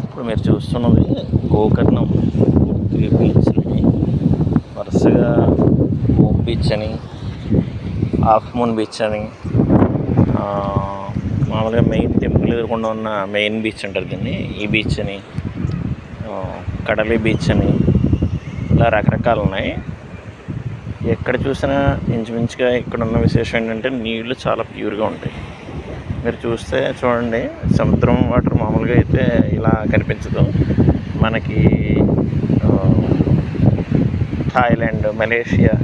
ఇప్పుడు మీరు చూస్తున్నది గోకర్ణం పూర్తిగా బీచ్ని వరుసగా హోమ్ బీచ్ అని, హాఫ్ మూన్ బీచ్ అని, మామూలుగా మెయిన్ టెంపుల్ ఎదురుకుండా ఉన్న మెయిన్ బీచ్ అంటారు దీన్ని, ఈ బీచ్ అని, కడలి బీచ్ అని, ఇలా రకరకాలు ఉన్నాయి. ఎక్కడ చూసినా ఇంచుమించుగా ఇక్కడ ఉన్న విశేషం ఏంటంటే నీళ్లు చాలా ప్యూర్గా ఉంటాయి. మీరు చూస్తే చూడండి, సముద్రం వాటర్ మామూలుగా అయితే ఇలా కనిపించదు. మనకి థాయిలాండ్, మలేషియా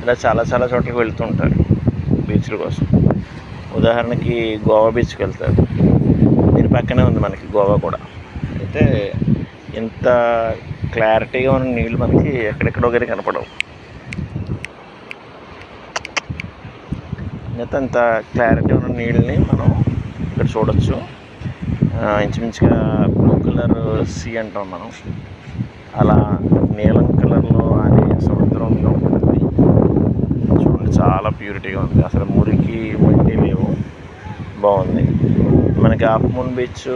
ఇలా చాలా చోట్లకి వెళ్తుంటారు బీచ్ల కోసం. ఉదాహరణకి గోవా బీచ్కి వెళ్తారు. దీని పక్కనే ఉంది మనకి గోవా కూడా. అయితే ఇంత క్లారిటీగా ఉన్న నీళ్ళు మనకి ఎక్కడెక్కడో కానీ కనపడవు. అంత క్లారిటీ ఉన్న నీళ్ళని మనం ఇక్కడ చూడొచ్చు. ఇంచుమించుగా బ్లూ కలర్ సీ అంటాం మనం, అలా నీలం కలర్లో అనే సముద్రంలో ఉంటుంది. చూడండి, చాలా ప్యూరిటీగా ఉంది. అసలు మురికి మట్టి లేవు, బాగుంది. మనకి half moon beach,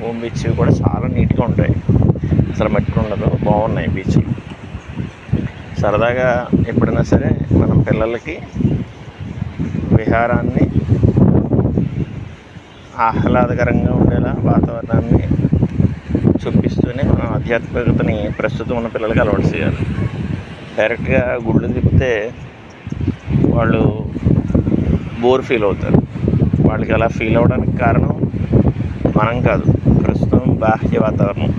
home beach కూడా చాలా నీట్గా ఉంటాయి, అసలు మట్టి ఉండదు, బాగున్నాయి బీచ్లు. సరదాగా ఎప్పుడైనా సరే మనం పిల్లలకి విహారాన్ని ఆహ్లాదకరంగా ఉండేలా వాతావరణాన్ని చూపిస్తూనే మనం ఆధ్యాత్మికతని ప్రస్తుతం ఉన్న పిల్లలకి అలవాటు చేయాలి. డైరెక్ట్గా గుళ్ళు తిప్పితే వాళ్ళు బోర్ ఫీల్ అవుతారు. వాళ్ళకి అలా ఫీల్ అవ్వడానికి కారణం మనం కాదు, ప్రస్తుతం బాహ్య వాతావరణం.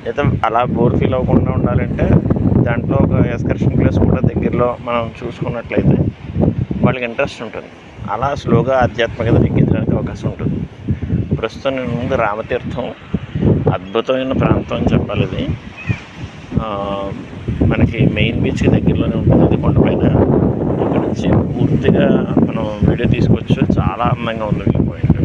అయితే అలా బోర్ ఫీల్ అవ్వకుండా ఉండాలంటే దాంట్లో ఒక ఎక్స్కర్షన్ ప్లేస్ కూడా దగ్గరలో మనం చూసుకున్నట్లయితే వాళ్ళకి ఇంట్రెస్ట్ ఉంటుంది. అలా స్లోగా ఆధ్యాత్మికత ఎక్కించడానికి అవకాశం ఉంటుంది. ప్రస్తుతం నేను ముందు రామతీర్థం, అద్భుతమైన ప్రాంతం అని చెప్పాలి. ఇది మనకి మెయిన్ బీచ్కి దగ్గరలోనే ఉంటుంది. అది కొండపైన. ఇక్కడ నుంచి పూర్తిగా మనం వీడియో తీసుకోవచ్చు. చాలా అందంగా ఉంది వ్యూ పాయింట్.